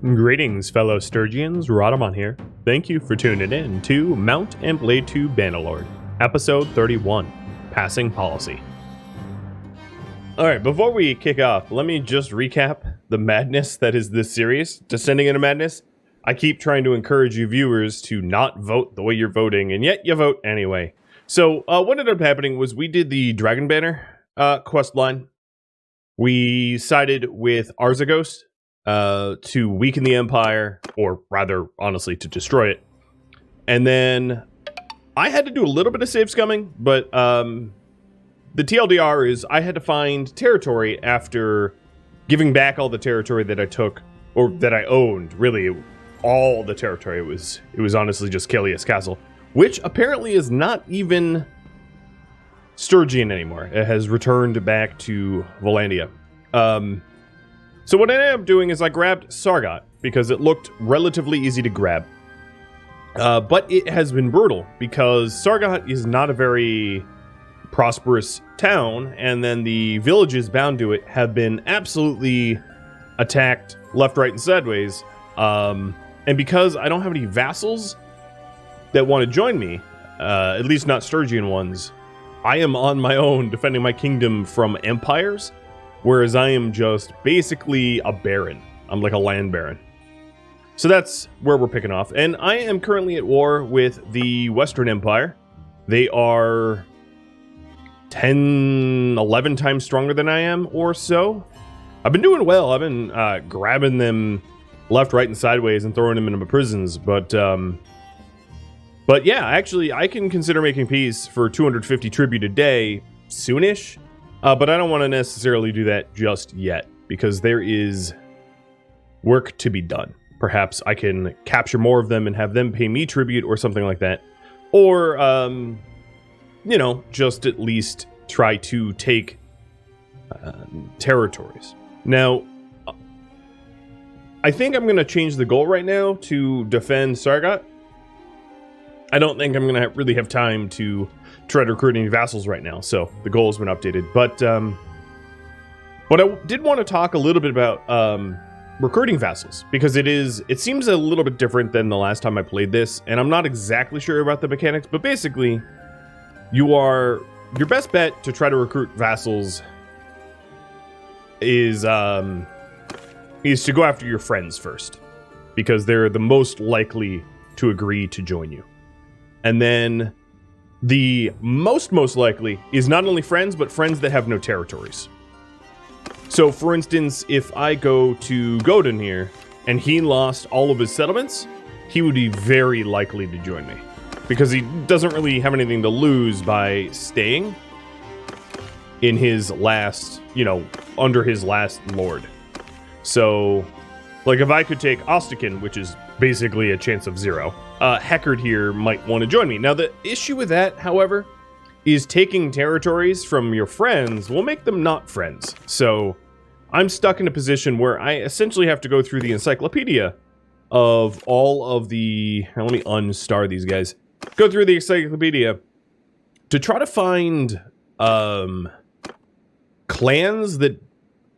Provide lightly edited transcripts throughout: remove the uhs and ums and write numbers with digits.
Greetings, fellow Sturgians. Rhadamant here. Thank you for tuning in to Mount and Blade to Bannerlord, Episode 31, Passing Policy. Alright, before we kick off, let me just recap the madness that is this series, Descending into Madness. I keep trying to encourage you viewers to not vote the way you're voting, and yet you vote anyway. So, what ended up happening was we did the Dragon Banner quest line. We sided with Arzagos to weaken the Empire, or rather, honestly, to destroy it. And then I had to do a little bit of save scumming, but the TLDR is I had to find territory after giving back all the territory that I took, or that I owned, really, all the territory. It was honestly just Kalias Castle, which apparently is not even Sturgian anymore. It has returned back to Volandia. So what I ended up doing is I grabbed Sargot, because it looked relatively easy to grab. But it has been brutal, because Sargot is not a very prosperous town, and then the villages bound to it have been absolutely attacked left, right, and sideways. And because I don't have any vassals that want to join me, at least not Sturgian ones, I am on my own defending my kingdom from empires, whereas I am just basically a baron. I'm like a land baron. So that's where we're picking off. And I am currently at war with the Western Empire. They are 10, 11 times stronger than I am, or so. I've been doing well. I've been grabbing them left, right, and sideways and throwing them into prisons. But yeah, actually, I can consider making peace for 250 tribute a day soonish. But I don't want to necessarily do that just yet, because there is work to be done. Perhaps I can capture more of them and have them pay me tribute or something like that. Or, you know, just at least try to take territories. Now, I think I'm going to change the goal right now to defend Sargot. I don't think I'm going to really have time to try to recruit any vassals right now, so the goal has been updated. But I did want to talk a little bit about recruiting vassals, because it seems a little bit different than the last time I played this, and I'm not exactly sure about the mechanics, but basically, your best bet to try to recruit vassals is to go after your friends first, because they're the most likely to agree to join you. And then the most likely is not only friends, but friends that have no territories. So, for instance, if I go to Godin here, and he lost all of his settlements, he would be very likely to join me, because he doesn't really have anything to lose by staying in his last, under his last lord. So, like, if I could take Ostikin, which is basically a chance of 0, Heckard here might want to join me. Now, the issue with that, however, is taking territories from your friends will make them not friends. So, I'm stuck in a position where I essentially have to go through the encyclopedia of all of the... Now, let me unstar these guys. Go through the encyclopedia to try to find clans that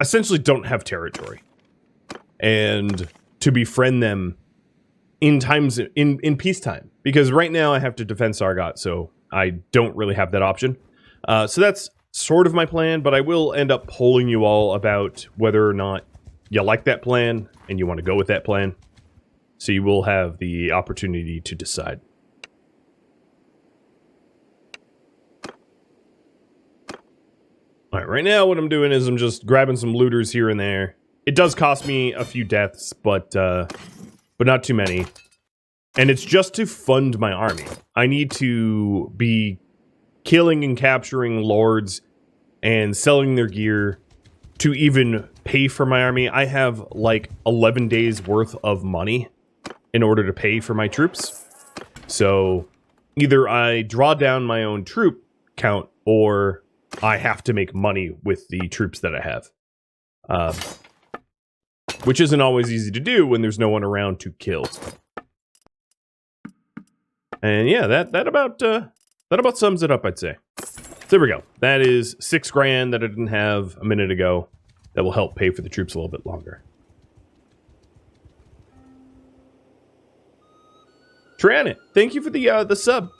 essentially don't have territory, and to befriend them in peacetime, because right now I have to defend Sargot, so I don't really have that option. So that's sort of my plan, but I will end up polling you all about whether or not you like that plan and you want to go with that plan. So you will have the opportunity to decide. Alright, right now what I'm doing is I'm just grabbing some looters here and there. It does cost me a few deaths, but not too many. And it's just to fund my army. I need to be killing and capturing lords and selling their gear to even pay for my army. I have like 11 days worth of money in order to pay for my troops. So either I draw down my own troop count, or I have to make money with the troops that I have. Which isn't always easy to do when there's no one around to kill. And yeah, that about sums it up, I'd say. So there we go. That is $6 grand that I didn't have a minute ago. That will help pay for the troops a little bit longer. Tranit, thank you for the sub.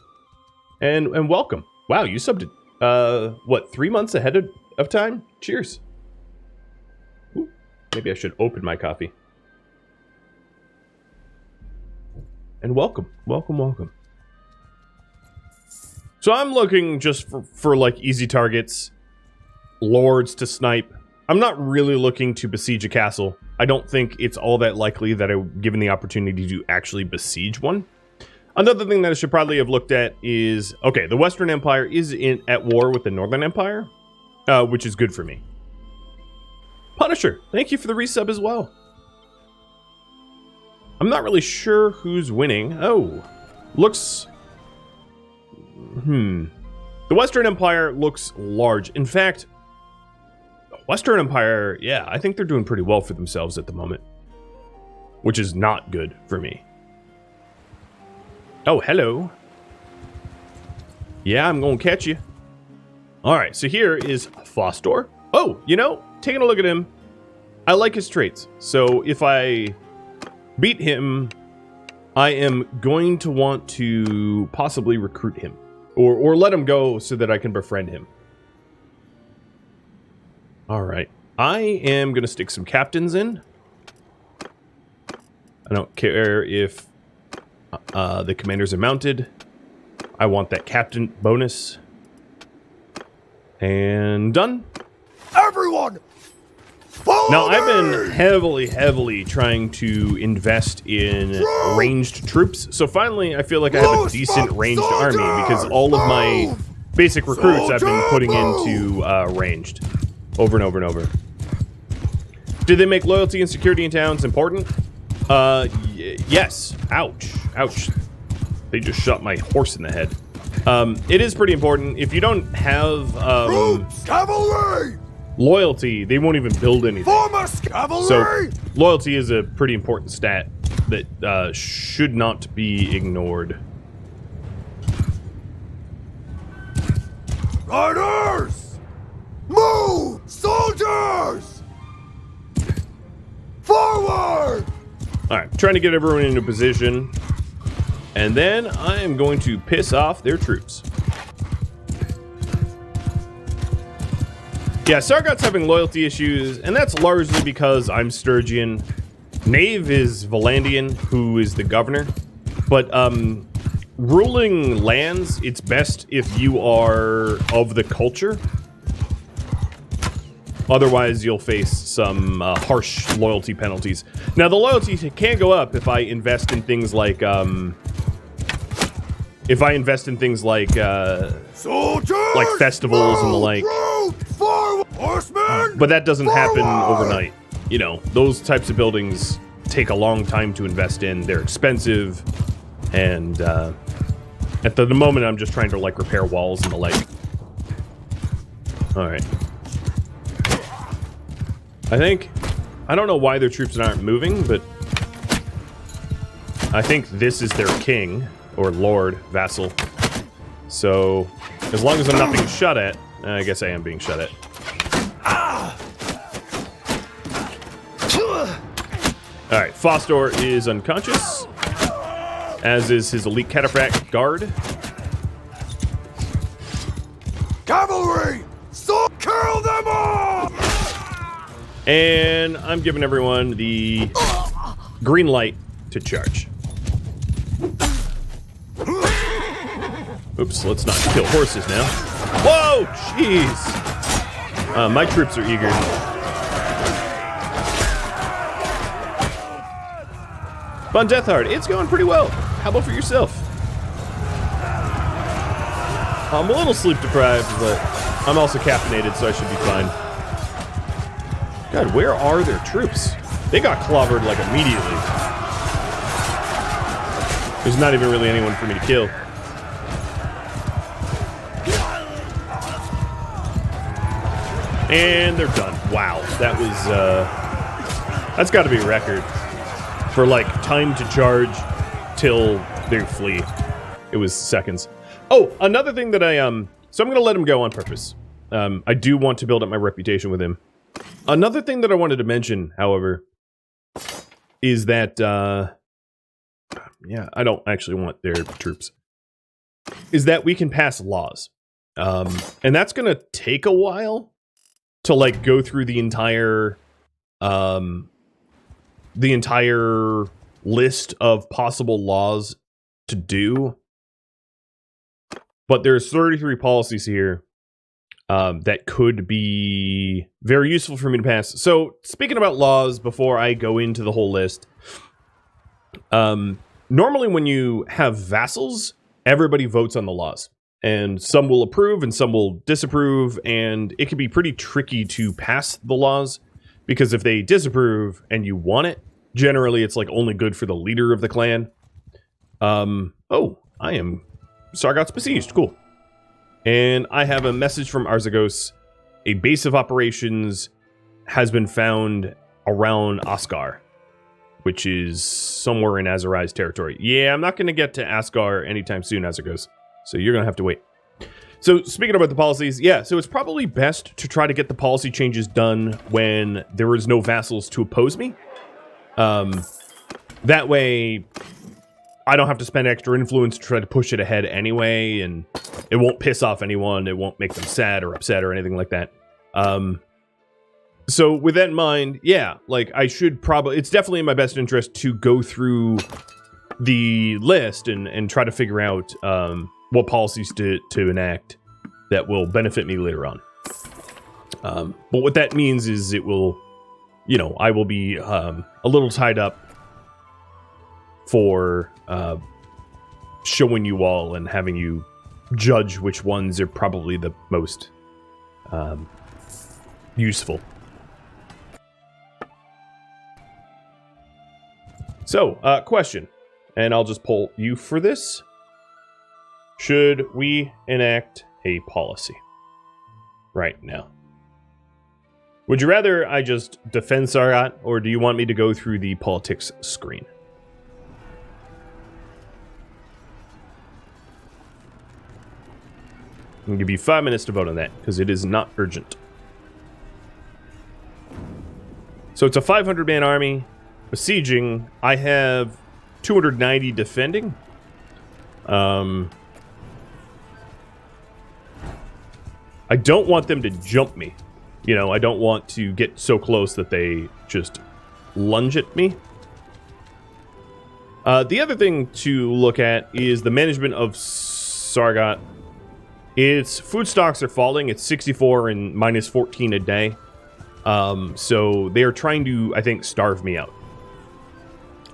And welcome. Wow, you subbed what, 3 months ahead of time? Cheers. Ooh, maybe I should open my coffee. And welcome. Welcome. So I'm looking just for like easy targets, lords to snipe. I'm not really looking to besiege a castle. I don't think it's all that likely that I'm given the opportunity to actually besiege one. Another thing that I should probably have looked at is, okay, the Western Empire is at war with the Northern Empire, which is good for me. Punisher, thank you for the resub as well. I'm not really sure who's winning. Oh, looks... The Western Empire looks large. In fact, Western Empire, yeah, I think they're doing pretty well for themselves at the moment. Which is not good for me. Oh, hello. Yeah, I'm gonna catch you. Alright, so here is Fostor. Oh, you know, taking a look at him, I like his traits. So if I beat him, I am going to want to possibly recruit him. Or let him go so that I can befriend him. Alright. I am going to stick some captains in. I don't care if the commanders are mounted. I want that captain bonus. And done. Everyone! Now, I've been heavily trying to invest in ranged troops. So finally, I feel like I have a decent ranged army because all of my basic recruits I've been putting into ranged over and over. Did they make loyalty and security in towns important? Yes. Ouch. They just shot my horse in the head. It is pretty important. If you don't have cavalry! Loyalty, they won't even build anything. Cavalry! So, loyalty is a pretty important stat that should not be ignored. Riders! Move! Soldiers! Forward! Alright, trying to get everyone into position. And then I am going to piss off their troops. Yeah, Sargot's having loyalty issues, and that's largely because I'm Sturgian. Knave is Valandian, who is the governor. But, ruling lands, it's best if you are of the culture. Otherwise, you'll face some harsh loyalty penalties. Now, the loyalty can go up if I invest in things like, like festivals and the like. But that doesn't happen overnight. You know, those types of buildings take a long time to invest in. They're expensive. And at the moment, I'm just trying to, like, repair walls and the like. Alright. I don't know why their troops aren't moving, but I think this is their king, or lord, vassal. So, as long as I'm not being shot at, I guess I am being shot at. Alright, Fostor is unconscious, as is his elite cataphract guard. Cavalry! So kill them all! And I'm giving everyone the green light to charge. Oops, let's not kill horses now. Whoa, jeez! My troops are eager. Fun Death Hard, it's going pretty well. How about for yourself? I'm a little sleep deprived, but I'm also caffeinated, so I should be fine. God, where are their troops? They got clobbered like immediately. There's not even really anyone for me to kill. And they're done. Wow, that was, that's gotta be a record. For like time to charge till they flee. It was seconds. Oh, another thing that so I'm gonna let him go on purpose. I do want to build up my reputation with him. Another thing that I wanted to mention, however, is that, yeah, I don't actually want their troops, is that we can pass laws. And that's going to take a while to, like, go through the entire list of possible laws to do. But there's 33 policies here that could be very useful for me to pass. So, speaking about laws, before I go into the whole list, normally when you have vassals, everybody votes on the laws. And some will approve and some will disapprove, and it can be pretty tricky to pass the laws, because if they disapprove and you want it, generally it's like only good for the leader of the clan. Oh, I am Sargot's besieged. Cool. And I have a message from Arzagos. A base of operations has been found around Oscar, which is somewhere in Azarai's territory. Yeah, I'm not going to get to Asgar anytime soon, Arzagos. So you're going to have to wait. So speaking about the policies, yeah, so it's probably best to try to get the policy changes done when there is no vassals to oppose me. That way, I don't have to spend extra influence to try to push it ahead anyway, and it won't piss off anyone, it won't make them sad or upset or anything like that. So with that in mind, yeah, like I should probably, it's definitely in my best interest to go through the list and try to figure out what policies to enact that will benefit me later on. But what that means is it will, you know, I will be a little tied up for showing you all and having you judge which ones are probably the most useful. So, question, and I'll just poll you for this. Should we enact a policy right now? Would you rather I just defend Sargot, or do you want me to go through the politics screen? I'm going to give you 5 minutes to vote on that, because it is not urgent. So it's a 500-man army. Besieging, I have 290 defending. I don't want them to jump me. You know, I don't want to get so close that they just lunge at me. The other thing to look at is the management of Sargot. Its food stocks are falling. It's 64 and minus 14 a day. So they are trying to, I think, starve me out.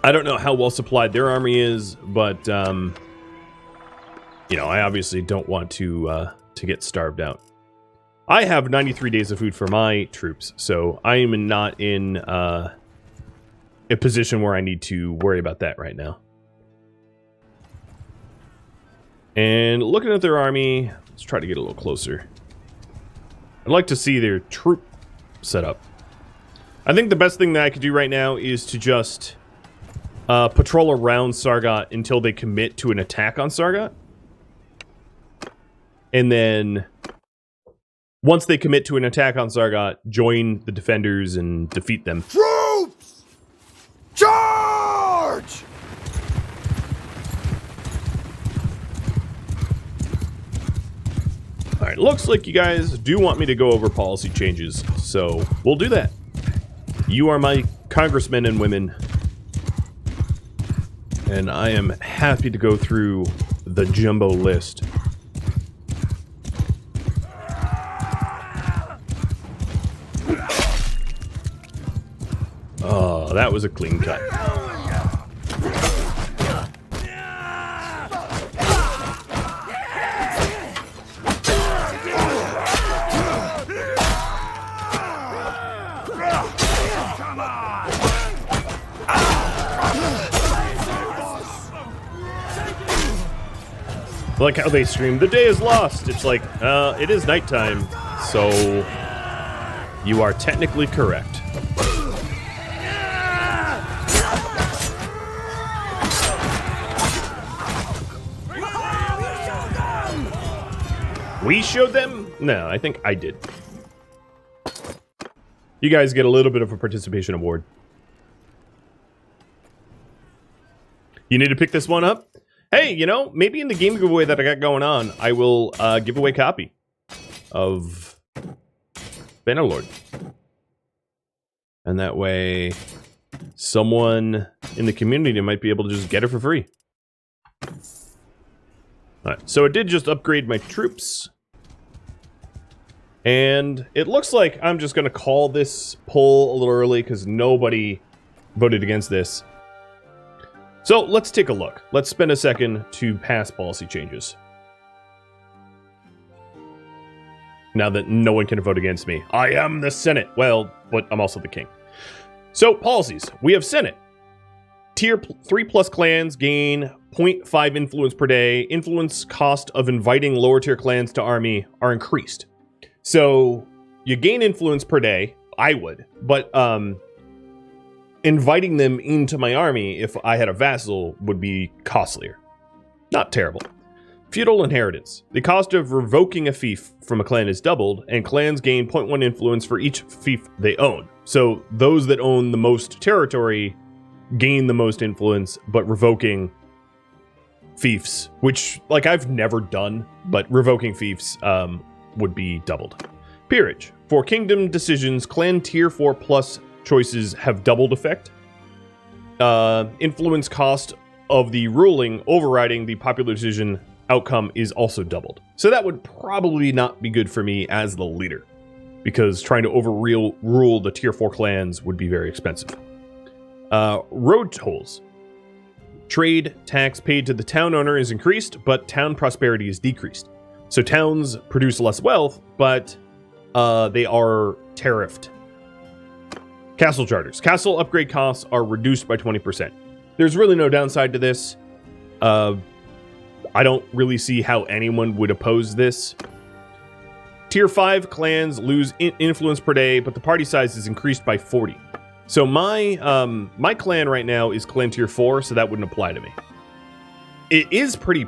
I don't know how well supplied their army is, but, you know, I obviously don't want to get starved out. I have 93 days of food for my troops, so I am not in a position where I need to worry about that right now. And looking at their army, let's try to get a little closer. I'd like to see their troop setup. I think the best thing that I could do right now is to just patrol around Sargot until they commit to an attack on Sargot. And then, once they commit to an attack on Sargot, join the defenders and defeat them. Troops! Charge! Alright, looks like you guys do want me to go over policy changes, so we'll do that. You are my congressmen and women, and I am happy to go through the jumbo list. Oh, that was a clean cut. I like how they scream, "The day is lost!" It's like, it is nighttime, so you are technically correct. We showed them? No, I think I did. You guys get a little bit of a participation award. You need to pick this one up? Hey, you know, maybe in the game giveaway that I got going on, I will give away a copy of Bannerlord. And that way, someone in the community might be able to just get it for free. Alright, so it did just upgrade my troops. And it looks like I'm just going to call this poll a little early because nobody voted against this. So let's take a look. Let's spend a second to pass policy changes. Now that no one can vote against me. I am the Senate. Well, but I'm also the king. So, policies. We have Senate. Tier 3+ clans gain 0.5 influence per day. Influence cost of inviting lower tier clans to army are increased. So, you gain influence per day. I would. But, inviting them into my army, if I had a vassal, would be costlier. Not terrible. Feudal inheritance. The cost of revoking a fief from a clan is doubled, and clans gain 0.1 influence for each fief they own. So those that own the most territory gain the most influence, but revoking fiefs, which, like, I've never done, but revoking fiefs would be doubled. Peerage. For kingdom decisions, clan tier 4+ choices have doubled effect. Influence cost of the ruling overriding the popular decision outcome is also doubled. So that would probably not be good for me as the leader, because trying to rule the tier 4 clans would be very expensive. Road tolls. Trade tax paid to the town owner is increased, but town prosperity is decreased. So towns produce less wealth, but they are tariffed. Castle charters. Castle upgrade costs are reduced by 20%. There's really no downside to this. I don't really see how anyone would oppose this. Tier 5 clans lose influence per day, but the party size is increased by 40. So my clan right now is clan tier 4, so that wouldn't apply to me. It is pretty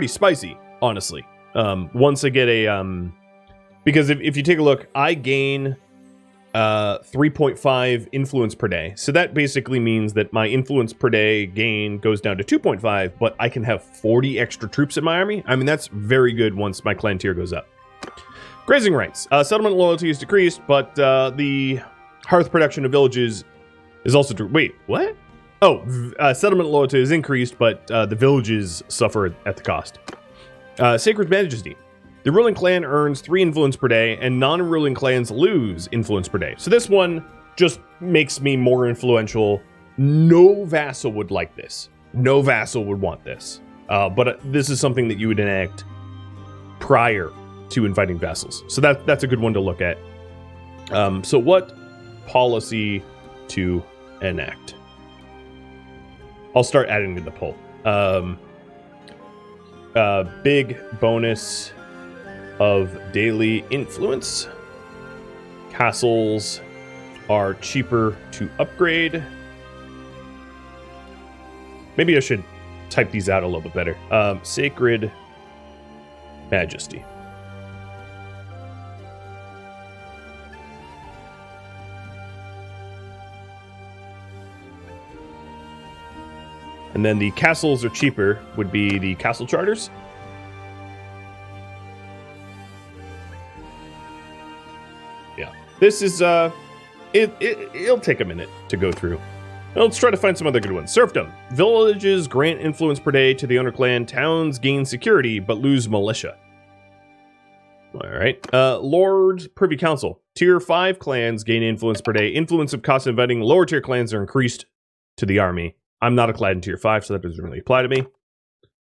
spicy, honestly. Once I get a because if you take a look, I gain 3.5 influence per day. So that basically means that my influence per day gain goes down to 2.5, but I can have 40 extra troops in my army. I mean, that's very good once my clan tier goes up. Grazing rights. Settlement loyalty is decreased, but the hearth production of villages is also... Wait, what? Oh, settlement loyalty is increased, but the villages suffer at the cost. Sacred Majesty. The ruling clan earns 3 influence per day, and non-ruling clans lose influence per day. So this one just makes me more influential. No vassal would like this. No vassal would want this. But this is something that you would enact prior to inviting vassals. So that's a good one to look at. So what policy to enact? I'll start adding to the poll. Big bonus of daily influence. Castles are cheaper to upgrade. Maybe I should type these out a little bit better. Sacred Majesty. And then the castles are cheaper would be the castle charters. This is, it'll take a minute to go through. Let's try to find some other good ones. Serfdom. Villages grant influence per day to the owner clan. Towns gain security, but lose militia. Alright. Lord Privy Council. Tier 5 clans gain influence per day. Influence of cost inviting lower tier clans are increased to the army. I'm not a clan in tier 5, so that doesn't really apply to me.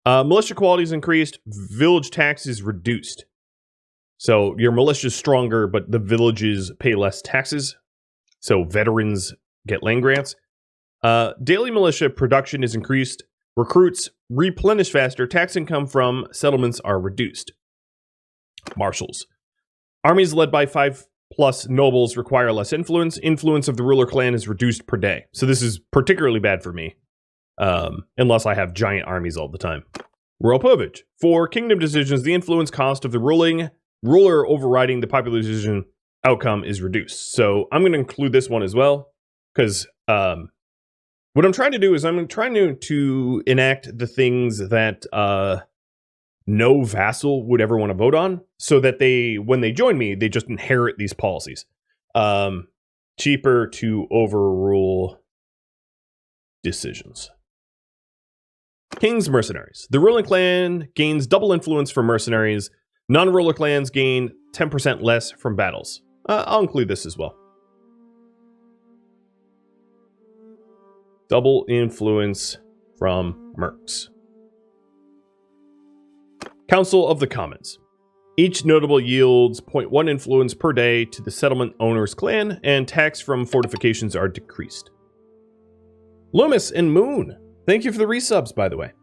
Militia quality is increased. Village tax is reduced. So your militia is stronger, but the villages pay less taxes. So veterans get land grants. Daily militia production is increased. Recruits replenish faster. Tax income from settlements are reduced. Marshals. Armies led by 5+ nobles require less influence. Influence of the ruler clan is reduced per day. So this is particularly bad for me. Unless I have giant armies all the time. Royal privilege. For kingdom decisions, the influence cost of the ruler overriding the popular decision outcome is reduced. So I'm going to include this one as well, because What I'm trying to do is I'm trying to enact the things that no vassal would ever want to vote on, so that when they join me, they just inherit these policies. Cheaper to overrule decisions. King's Mercenaries. The ruling clan gains double influence from mercenaries. Non-ruler clans gain 10% less from battles. I'll include this as well. Double influence from mercs. Council of the Commons. Each notable yields 0.1 influence per day to the settlement owner's clan, and tax from fortifications are decreased. Loomis and Moon. Thank you for the resubs, by the way.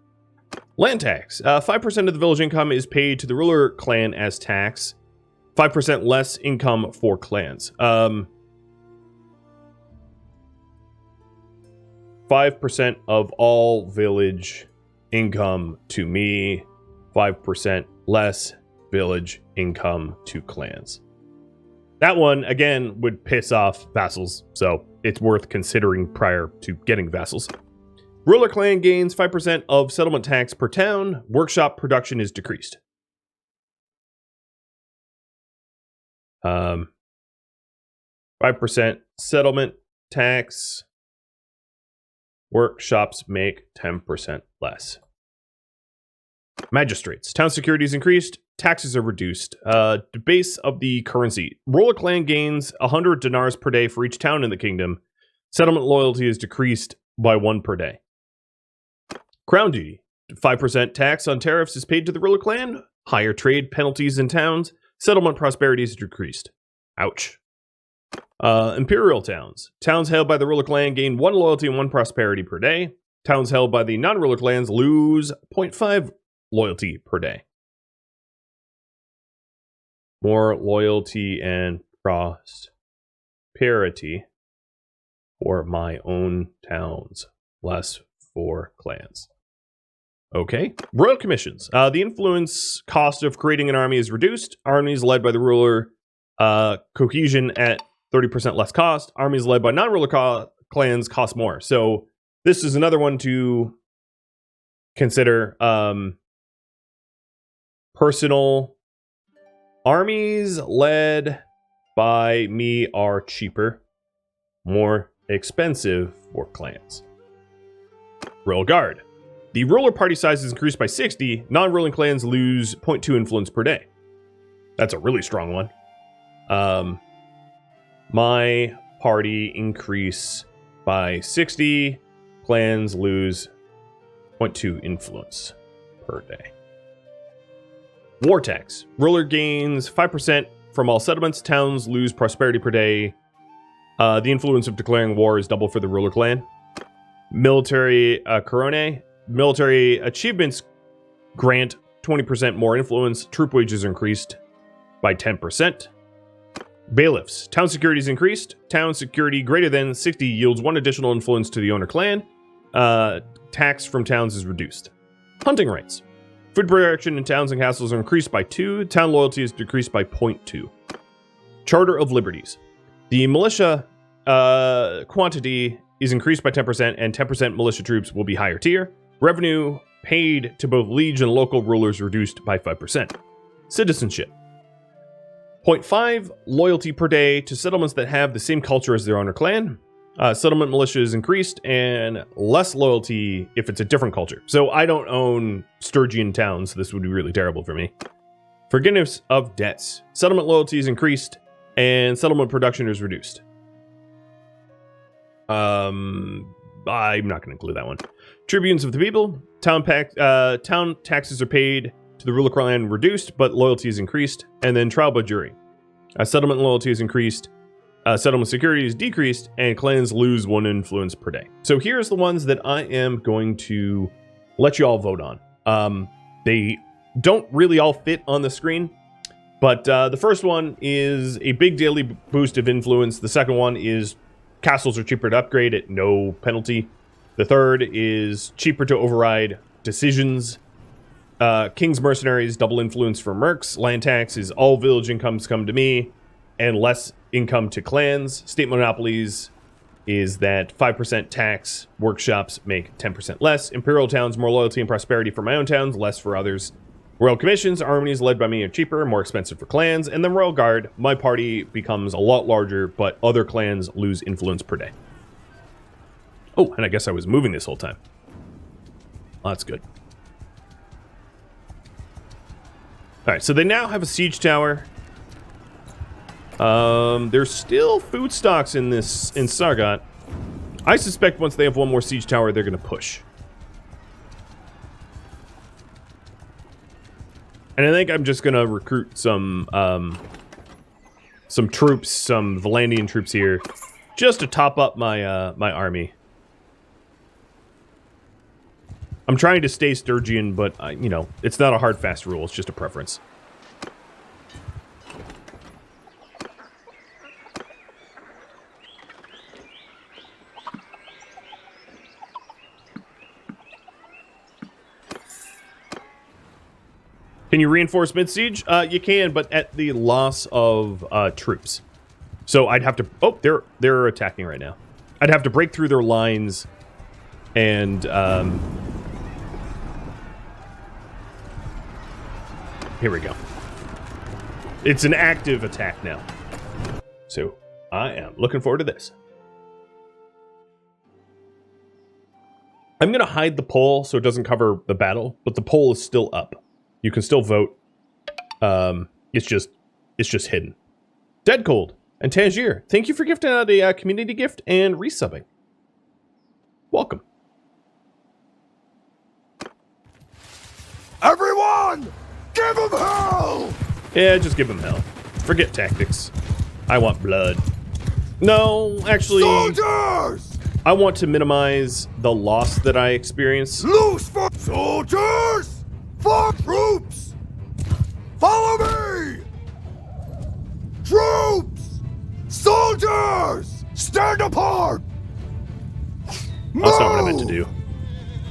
Land tax. 5% of the village income is paid to the ruler clan as tax. 5% less income for clans. 5% of all village income to me. 5% less village income to clans. That one, again, would piss off vassals, so it's worth considering prior to getting vassals. Ruler clan gains 5% of settlement tax per town. Workshop production is decreased. 5% settlement tax. Workshops make 10% less. Magistrates. Town security is increased. Taxes are reduced. Base of the currency. Ruler clan gains 100 dinars per day for each town in the kingdom. Settlement loyalty is decreased by 1 per day. Crown duty. 5% tax on tariffs is paid to the ruler clan. Higher trade penalties in towns. Settlement prosperity is decreased. Ouch. Imperial towns. Towns held by the ruler clan gain 1 loyalty and 1 prosperity per day. Towns held by the non-ruler clans lose 0.5 loyalty per day. More loyalty and prosperity for my own towns. Less for clans. Okay. Royal commissions. The influence cost of creating an army is reduced. Armies led by the ruler cohesion at 30% less cost. Armies led by non-ruler clans cost more. So this is another one to consider. Personal armies led by me are cheaper, more expensive for clans. Royal Guard. The ruler party size is increased by 60. Non-ruling clans lose 0.2 influence per day. That's a really strong one. My party increase by 60. Clans lose 0.2 influence per day. War tax. Ruler gains 5% from all settlements. Towns lose prosperity per day. The influence of declaring war is double for the ruler clan. Military corone. Military achievements grant 20% more influence. Troop wages are increased by 10%. Bailiffs. Town security is increased. Town security greater than 60 yields 1 additional influence to the owner clan. Tax from towns is reduced. Hunting rights. Food production in towns and castles are increased by 2. Town loyalty is decreased by 0.2. Charter of Liberties. The militia quantity is increased by 10%, and 10% militia troops will be higher tier. Revenue paid to both liege and local rulers reduced by 5%. Citizenship. 0.5 loyalty per day to settlements that have the same culture as their owner clan. Settlement militia is increased, and less loyalty if it's a different culture. So I don't own Sturgian towns, so this would be really terrible for me. Forgiveness of debts. Settlement loyalty is increased, and settlement production is reduced. I'm not going to include that one. Tribunes of the people. Town taxes are paid to the ruler clan reduced, but loyalty is increased. And then trial by jury. Settlement loyalty is increased. Settlement security is decreased, and clans lose 1 influence per day. So here's the ones that I am going to let you all vote on. They don't really all fit on the screen, but the first one is a big daily boost of influence. The second one is castles are cheaper to upgrade at no penalty. The third is cheaper to override decisions. King's Mercenaries, double influence for mercs. Land tax is all village incomes come to me, and less income to clans. State monopolies, is that 5% tax workshops make 10% less. Imperial towns, more loyalty and prosperity for my own towns, less for others. Royal commissions, armies led by me are cheaper, more expensive for clans. And then Royal Guard, my party becomes a lot larger, but other clans lose influence per day. Oh, and I guess I was moving this whole time. Well, that's good. Alright, so they now have a siege tower. There's still food stocks in Sargot. I suspect once they have one more siege tower, they're going to push. And I think I'm just going to recruit some troops, some Valandian troops here, just to top up my my army. I'm trying to stay Sturgian, but, you know, it's not a hard, fast rule. It's just a preference. Can you reinforce mid-siege? You can, but at the loss of troops. So I'd have to... Oh, they're attacking right now. I'd have to break through their lines and... Here we go. It's an active attack now. So, I am looking forward to this. I'm going to hide the poll so it doesn't cover the battle, but the poll is still up. You can still vote. It's just hidden. Dead Cold and Tangier, thank you for gifting out a community gift and resubbing. Welcome. Everyone! Give him hell! Yeah, just give him hell. Forget tactics. I want blood. No, actually... Soldiers! I want to minimize the loss that I experience. Loose for soldiers! For troops! Follow me! Troops! Soldiers! Stand apart! Move! That's not what I meant to do.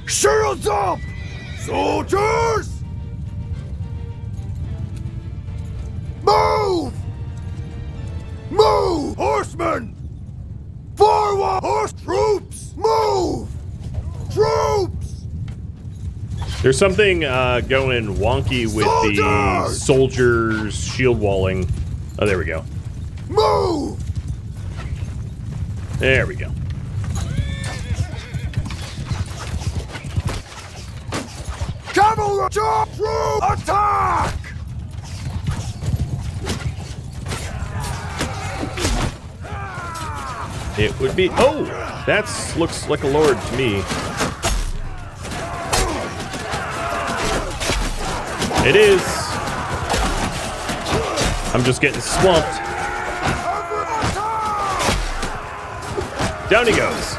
Shields up! Soldiers! Move! Move! Horsemen! Forward! Horse troops! Move! Troops! There's something going wonky with the soldiers shield walling. Oh, there we go. Move! There we go. Cavalry! Troop! Attack! It would be... Oh! That looks like a lord to me. It is. I'm just getting swamped. Down he goes.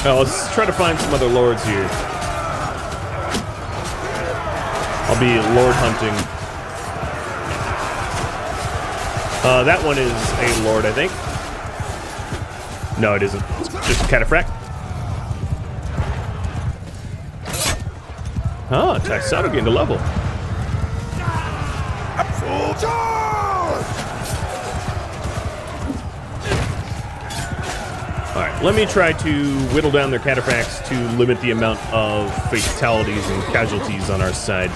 Now, let's try to find some other lords here. I'll be lord hunting. That one is a lord, I think. No, it isn't. It's just a cataphract. Ah, Taxado gained a level. Alright, let me try to whittle down their cataphracts to limit the amount of fatalities and casualties on our side.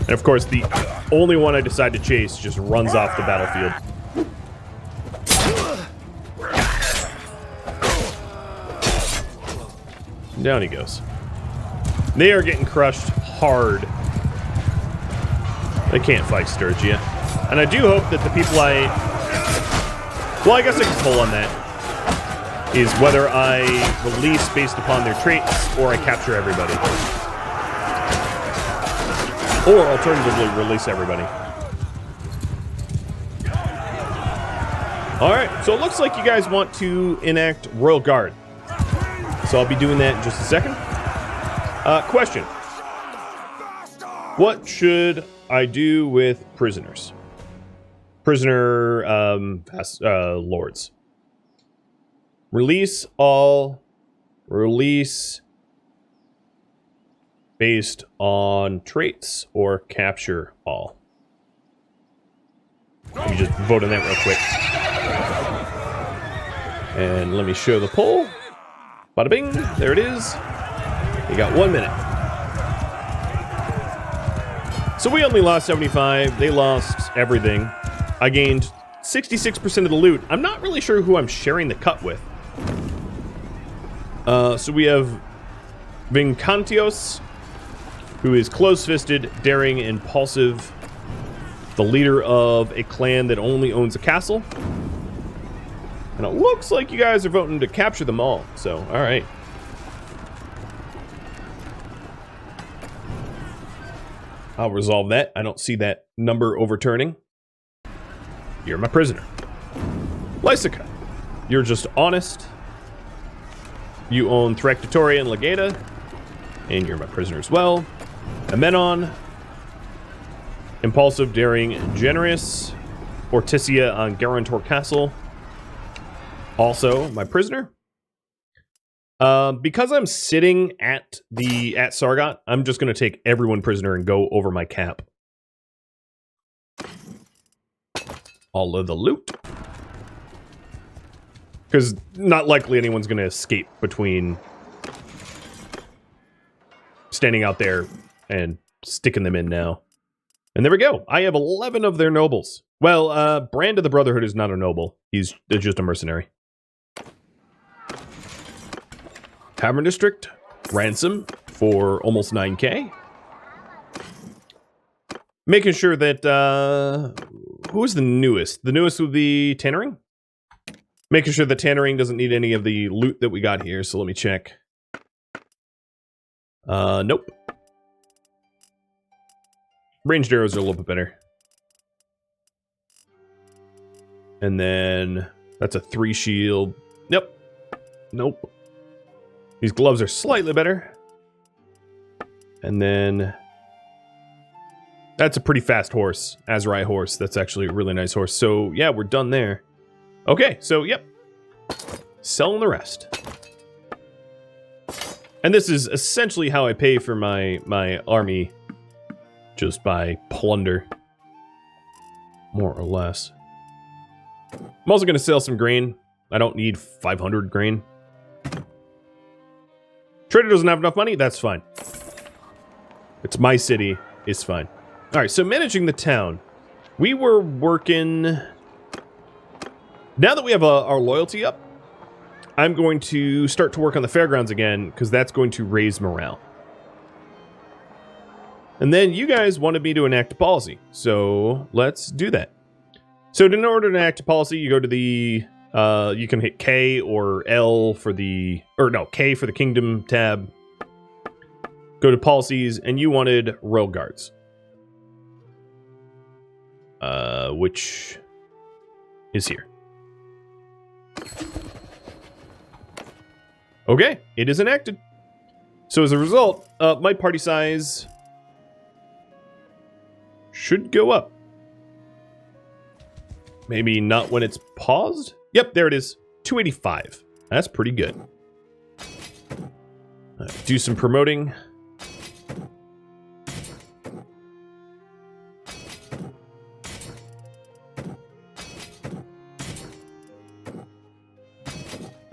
And of course, the only one I decide to chase just runs off the battlefield. Down he goes. They are getting crushed hard. They can't fight Sturgia. And I do hope that the people well, I guess I can pull on that. Is whether I release based upon their traits or I capture everybody. Or alternatively, release everybody. Alright, so it looks like you guys want to enact Royal Guard. So I'll be doing that in just a second. Question. What should I do with prisoners? Prisoner lords. Release all. Release based on traits or capture all. Let me just vote on that real quick. And let me show the poll. Bada bing, there it is. You got 1 minute. So we only lost 75. They lost everything. I gained 66% of the loot. I'm not really sure who I'm sharing the cut with. So we have Vincantios, who is close-fisted, daring, impulsive, the leader of a clan that only owns a castle. And it looks like you guys are voting to capture them all, so alright. I'll resolve that. I don't see that number overturning. You're my prisoner. Lysica, you're just honest. You own Thractatoria and Legata, and you're my prisoner as well. Amenon, impulsive, daring, generous. Orticia on Garantor Castle, also my prisoner. Because I'm sitting at Sargot, I'm just going to take everyone prisoner and go over my cap. All of the loot. Because not likely anyone's going to escape between standing out there and sticking them in now. And there we go. I have 11 of their nobles. Well, Brand of the Brotherhood is not a noble. He's just a mercenary. Tavern District, ransom for almost 9k. Making sure that, who is the newest? The newest would be Tannering? Making sure that Tannering doesn't need any of the loot that we got here, so let me check. Nope. Ranged arrows are a little bit better. And then, that's a 3 shield. Nope. Nope. These gloves are slightly better. And then... that's a pretty fast horse. Azrai horse. That's actually a really nice horse. So, yeah, we're done there. Okay, so, yep. Selling the rest. And this is essentially how I pay for my army. Just by plunder. More or less. I'm also going to sell some grain. I don't need 500 grain. Trader doesn't have enough money? That's fine. It's my city. It's fine. Alright, so managing the town. We were working... now that we have our loyalty up, I'm going to start to work on the fairgrounds again, because that's going to raise morale. And then you guys wanted me to enact a policy, so let's do that. So in order to enact a policy, you go to the... you can hit K or L for the... or no, K for the Kingdom tab. Go to Policies, and you wanted Royal Guards. Which is here. Okay, it is enacted. So as a result, my party size should go up. Maybe not when it's paused? Yep, there it is. 285. That's pretty good. Do some promoting.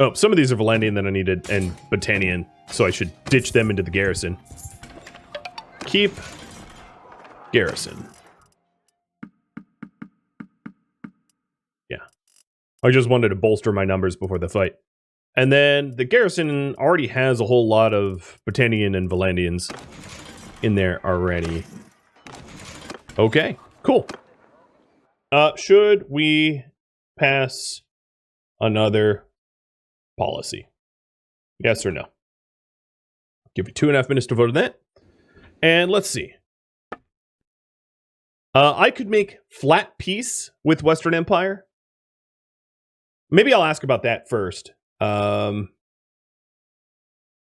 Oh, some of these are Valandian that I needed, and Botanian, so I should ditch them into the garrison. Keep garrison. Yeah. I just wanted to bolster my numbers before the fight. And then the garrison already has a whole lot of Botanian and Valandians in there already. Okay, cool. Should we pass another policy? Yes or no? Give you 2.5 minutes to vote on that. And let's see. I could make flat peace with Western Empire. Maybe I'll ask about that first.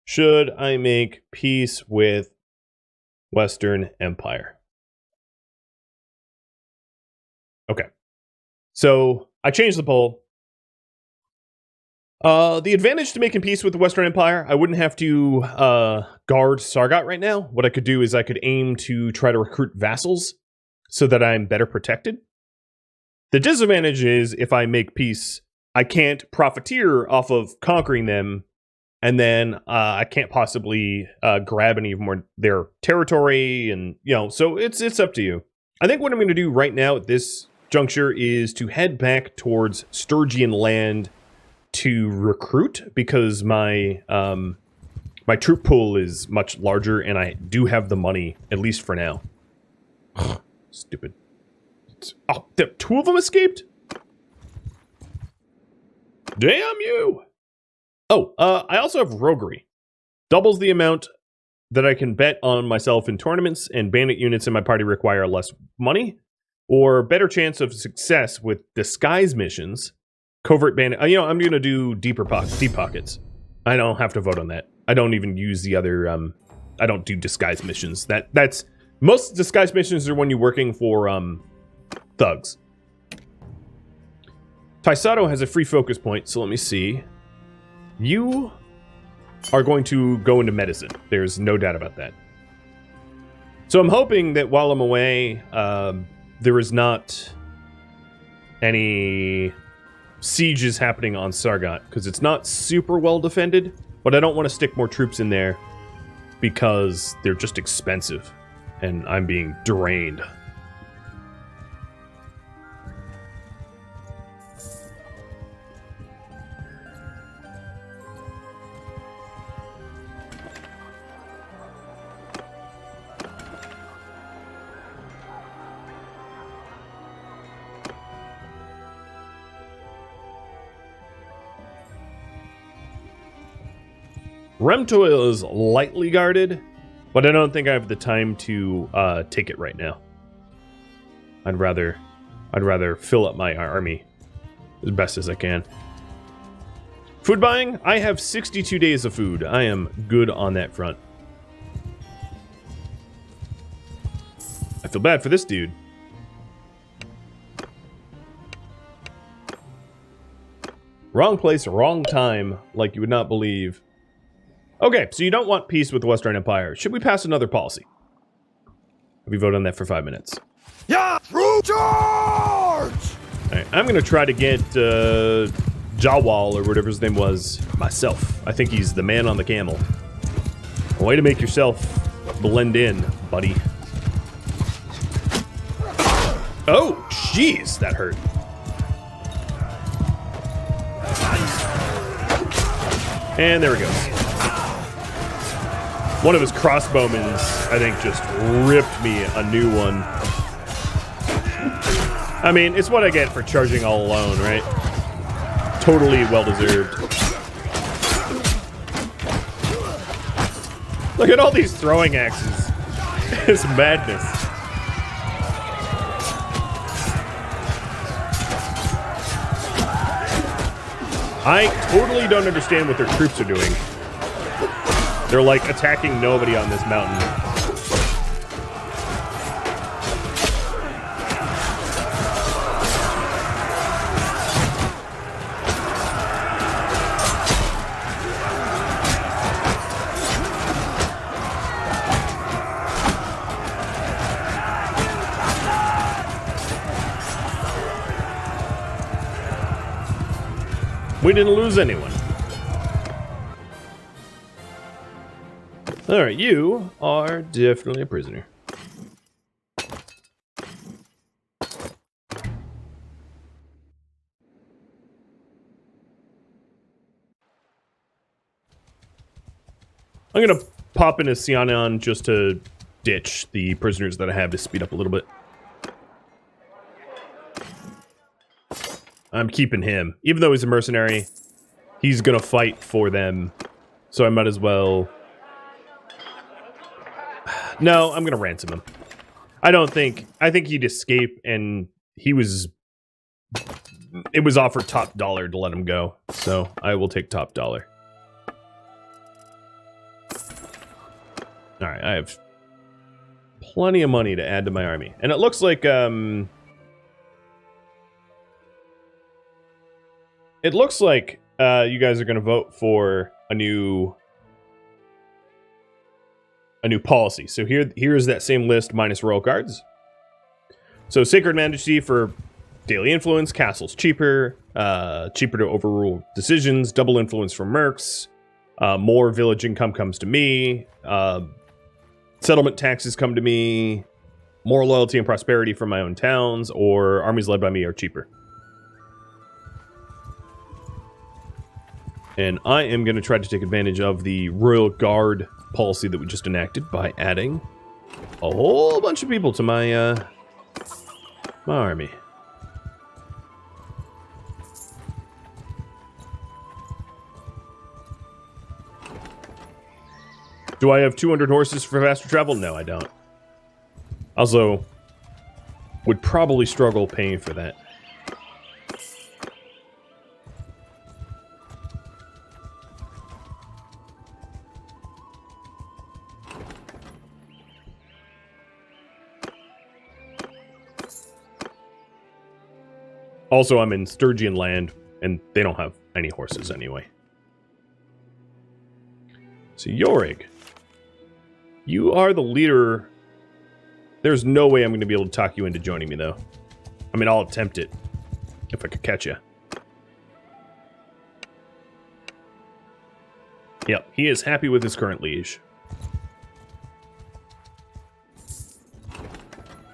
Should I make peace with Western Empire? Okay. So I changed the poll. The advantage to making peace with the Western Empire, I wouldn't have to guard Sargot right now. What I could do is I could aim to try to recruit vassals so that I'm better protected. The disadvantage is if I make peace, I can't profiteer off of conquering them, and then I can't possibly grab any of more their territory, and so it's up to you. I think what I'm going to do right now at this juncture is to head back towards Sturgian land to recruit, because my my troop pool is much larger, and I do have the money, at least for now. Stupid. Oh, two of them escaped? Damn you! Oh, I also have roguery. Doubles the amount that I can bet on myself in tournaments, and bandit units in my party require less money, or better chance of success with disguise missions. Covert bandit. I'm going to do deep pockets. I don't have to vote on that. I don't even use the other. I don't do disguise missions. That's most disguise missions are when you're working for thugs. Taisato has a free focus point, so let me see. You are going to go into medicine. There's no doubt about that. So I'm hoping that while I'm away, there is not any sieges happening on Sargot, because it's not super well defended, but I don't want to stick more troops in there because they're just expensive and I'm being drained. Remtoil is lightly guarded, but I don't think I have the time to take it right now. I'd rather fill up my army as best as I can. Food buying, I have 62 days of food. I am good on that front. I feel bad for this dude. Wrong place, wrong time, like you would not believe. Okay, so you don't want peace with the Western Empire. Should we pass another policy? We vote on that for 5 minutes. Yeah, true charge! Alright, I'm gonna try to get Jawal, or whatever his name was, myself. I think he's the man on the camel. A way to make yourself blend in, buddy. Oh, jeez, that hurt. And there he goes. One of his crossbowmen, I think, just ripped me a new one. I mean, it's what I get for charging all alone, right? Totally well-deserved. Look at all these throwing axes. It's madness. I totally don't understand what their troops are doing. They're like attacking nobody on this mountain. We didn't lose anyone. All right, you are definitely a prisoner. I'm gonna pop into Sianan just to ditch the prisoners that I have to speed up a little bit. I'm keeping him. Even though he's a mercenary, he's gonna fight for them. So I might as well... No, I'm gonna ransom him. I think he'd escape, and he was... It was offered top dollar to let him go. So I will take top dollar. Alright, I have plenty of money to add to my army. And it looks like, it looks like you guys are going to vote for a new policy. So here is that same list minus royal guards. So Sacred Majesty for daily influence, castle's cheaper, cheaper to overrule decisions, double influence from mercs, more village income comes to me, settlement taxes come to me, more loyalty and prosperity from my own towns, or armies led by me are cheaper. And I am going to try to take advantage of the Royal Guard policy that we just enacted by adding a whole bunch of people to my, my army. Do I have 200 horses for faster travel? No, I don't. Also, would probably struggle paying for that. Also, I'm in Sturgian land, and they don't have any horses anyway. So, Yorig, you are the leader. There's no way I'm going to be able to talk you into joining me, though. I mean, I'll attempt it, if I could catch you. Yep, he is happy with his current liege.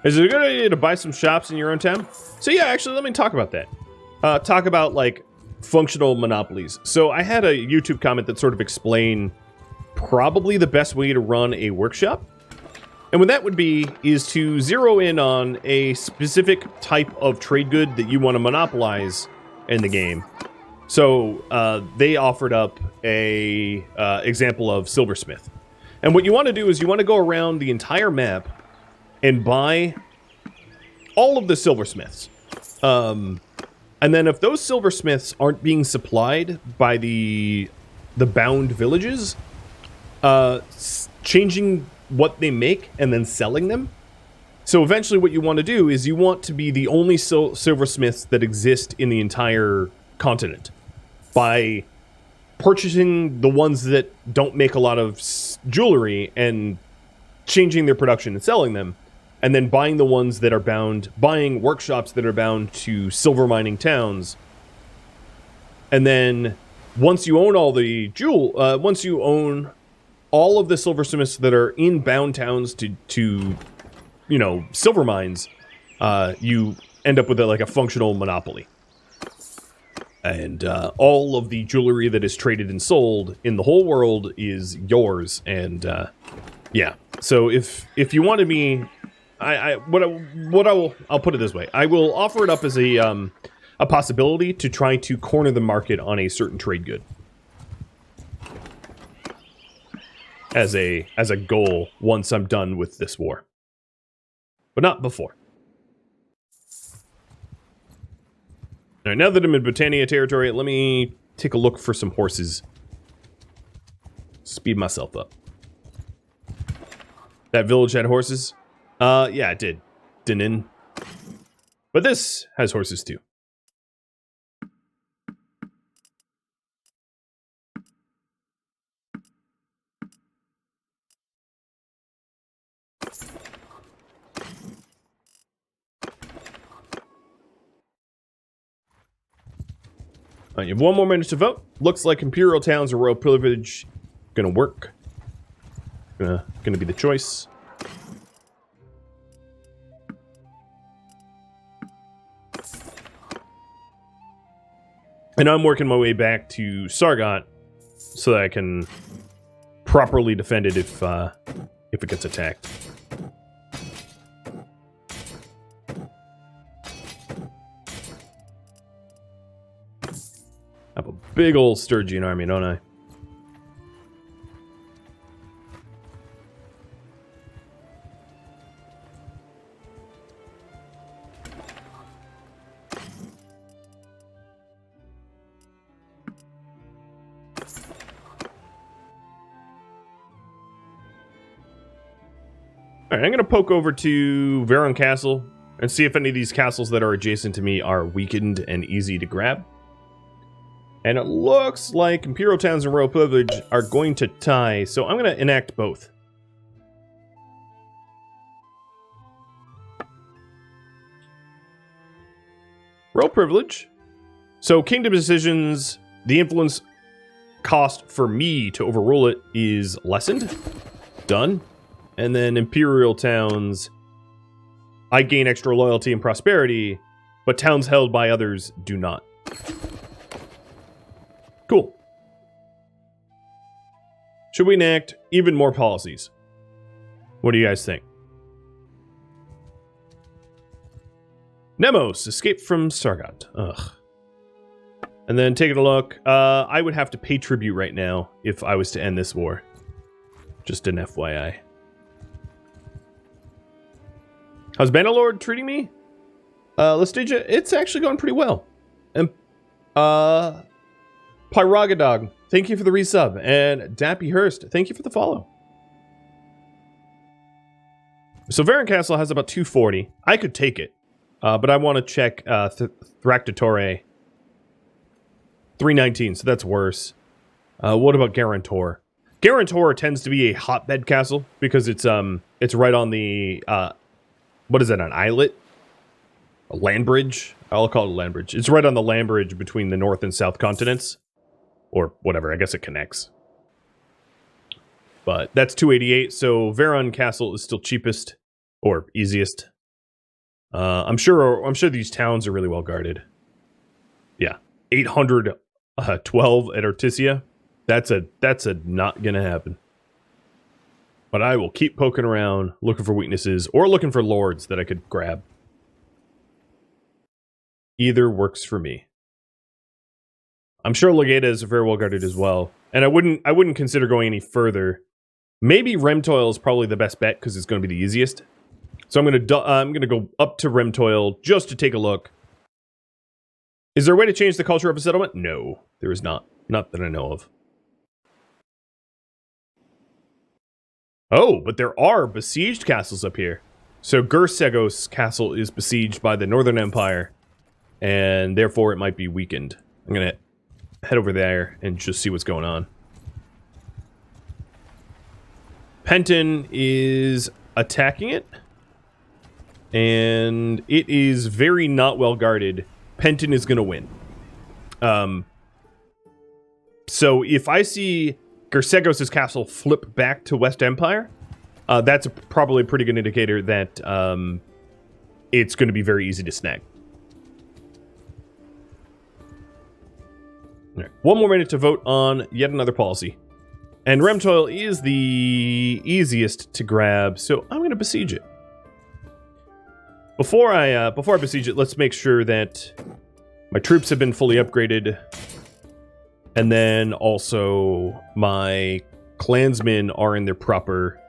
Is it a good idea to buy some shops in your own town? So yeah, actually, let me talk about that. Talk about, like, functional monopolies. So I had a YouTube comment that sort of explained probably the best way to run a workshop. And what that would be is to zero in on a specific type of trade good that you want to monopolize in the game. So they offered up a example of silversmith. And what you want to do is you want to go around the entire map and buy all of the silversmiths. And then if those silversmiths aren't being supplied by the bound villages, changing what they make and then selling them. So eventually what you want to do is you want to be the only silversmiths that exist in the entire continent by purchasing the ones that don't make a lot of jewelry and changing their production and selling them, and then buying the ones that are bound, buying workshops that are bound to silver mining towns. And then once you own all the once you own all of the silversmiths that are in bound towns to you know, silver mines, you end up with like a functional monopoly. And all of the jewelry that is traded and sold in the whole world is yours. And yeah, so if you wanted me, I'll put it this way: I will offer it up as a possibility to try to corner the market on a certain trade good, as a goal once I'm done with this war, but not before. All right, now that I'm in Britannia territory, let me take a look for some horses. Speed myself up. That village had horses? Yeah, it did. Didn't. But this has horses too. You have 1 more minute to vote. Looks like imperial towns or royal privilege gonna work. Gonna be the choice. And I'm working my way back to Sargot so that I can properly defend it if it gets attacked. I have a big old Sturgian army, don't I? Alright, I'm going to poke over to Veron Castle and see if any of these castles that are adjacent to me are weakened and easy to grab. And it looks like Imperial Towns and Royal Privilege are going to tie, so I'm going to enact both. Royal privilege. So kingdom decisions, the influence cost for me to overrule it is lessened. Done. And then imperial towns, I gain extra loyalty and prosperity, but towns held by others do not. Cool. Should we enact even more policies? What do you guys think? Nemos, escape from Sargot. Ugh. And then taking a look, I would have to pay tribute right now if I was to end this war. Just an FYI. How's Bannerlord treating me? Lestage, it's actually going pretty well. And, Pyrogadog, thank you for the resub. And Dappy Hurst, thank you for the follow. So Varan Castle has about 240. I could take it. But I want to check Thractatore. 319, so that's worse. What about Garantor? Garantor tends to be a hotbed castle because it's right on the what is that, an islet? A land bridge? I'll call it a land bridge. It's right on the land bridge between the north and south continents. Or whatever, I guess it connects. But that's 288, so Varan Castle is still cheapest or easiest. I'm sure these towns are really well guarded. Yeah. 812 at Artisia. That's a not gonna happen. But I will keep poking around, looking for weaknesses, or looking for lords that I could grab. Either works for me. I'm sure Legata is very well guarded as well, and I wouldn't consider going any further. Maybe Remtoil is probably the best bet because it's going to be the easiest. So I'm gonna go up to Remtoil just to take a look. Is there a way to change the culture of a settlement? No, there is not. Not that I know of. Oh, but there are besieged castles up here. So Gursegos Castle is besieged by the Northern Empire, and therefore it might be weakened. I'm gonna head over there and just see what's going on. Penton is attacking it, and it is very not well guarded. Penton is gonna win. So if I see Gursegos' castle flip back to West Empire, that's probably a pretty good indicator that it's going to be very easy to snag. All right, one more minute to vote on yet another policy. And Remtoil is the easiest to grab, so I'm going to besiege it. Before I besiege it, let's make sure that my troops have been fully upgraded. And then also my clansmen are in their proper...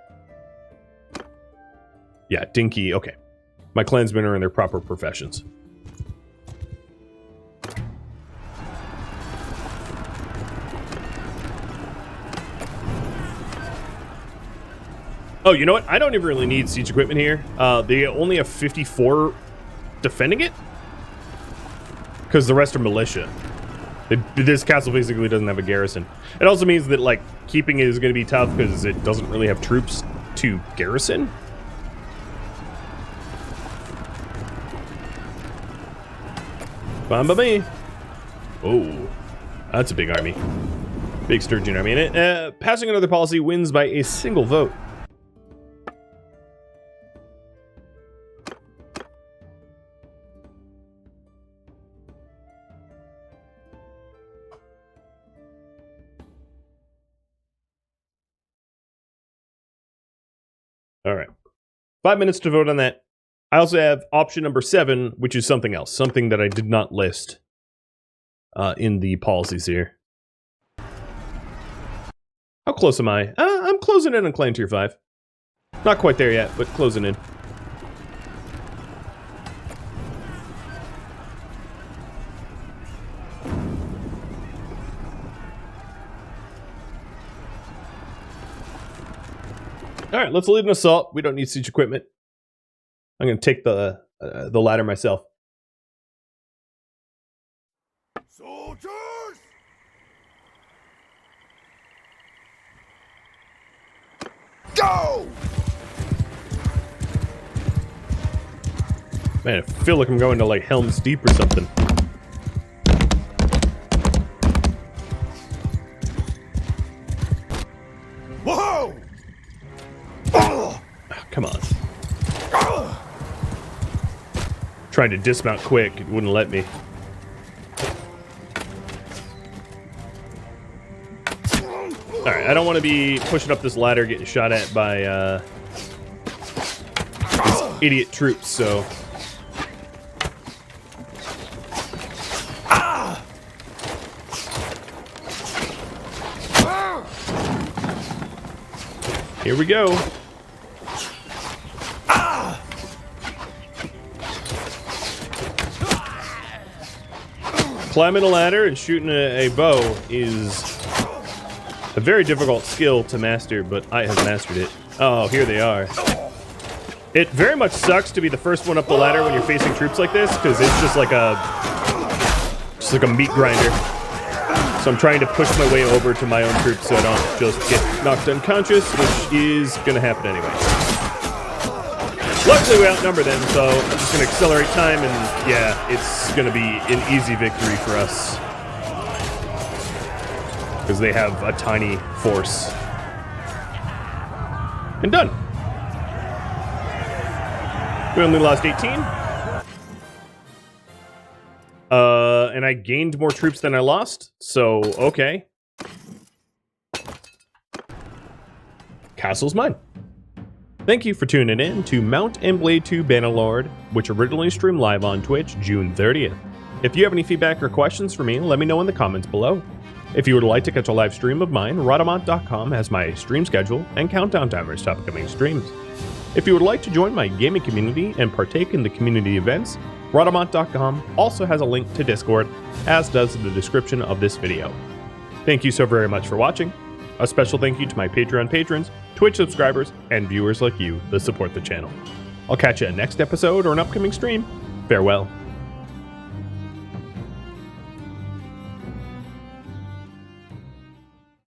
Yeah, Dinky, okay. My clansmen are in their proper professions. Oh, you know what? I don't even really need siege equipment here. They only have 54 defending it. Because the rest are militia. This castle basically doesn't have a garrison. It also means that, like, keeping it is going to be tough because it doesn't really have troops to garrison. Fine by me. Oh, that's a big army. Big Sturgian army. And passing another policy wins by a single vote. All right. 5 minutes to vote on that. I also have option number 7, which is something else. Something that I did not list in the policies here. How close am I? I'm closing in on Clan Tier 5. Not quite there yet, but closing in. All right, let's lead an assault. We don't need siege equipment. I'm going to take the ladder myself. Soldiers! Go! Man, I feel like I'm going to, like, Helm's Deep or something. come on. Trying to dismount quick, it wouldn't let me. Alright, I don't want to be pushing up this ladder getting shot at by these idiot troops, so... Here we go. Climbing a ladder and shooting a bow is a very difficult skill to master, but I have mastered it. Oh, here they are. It very much sucks to be the first one up the ladder when you're facing troops like this, because it's just like a meat grinder. So I'm trying to push my way over to my own troops so I don't just get knocked unconscious, which is gonna happen anyway. Luckily we outnumber them, so I'm just gonna accelerate time, and yeah, it's gonna be an easy victory for us. Because they have a tiny force. And done. We only lost 18. And I gained more troops than I lost, so okay. Castle's mine. Thank you for tuning in to Mount and Blade 2 Bannerlord, which originally streamed live on Twitch June 30th. If you have any feedback or questions for me, let me know in the comments below. If you would like to catch a live stream of mine, Rhadamant.com has my stream schedule and countdown timers to upcoming streams. If you would like to join my gaming community and partake in the community events, Rhadamant.com also has a link to Discord, as does the description of this video. Thank you so very much for watching. A special thank you to my Patreon patrons, Twitch subscribers, and viewers like you that support the channel. I'll catch you at next episode or an upcoming stream. Farewell.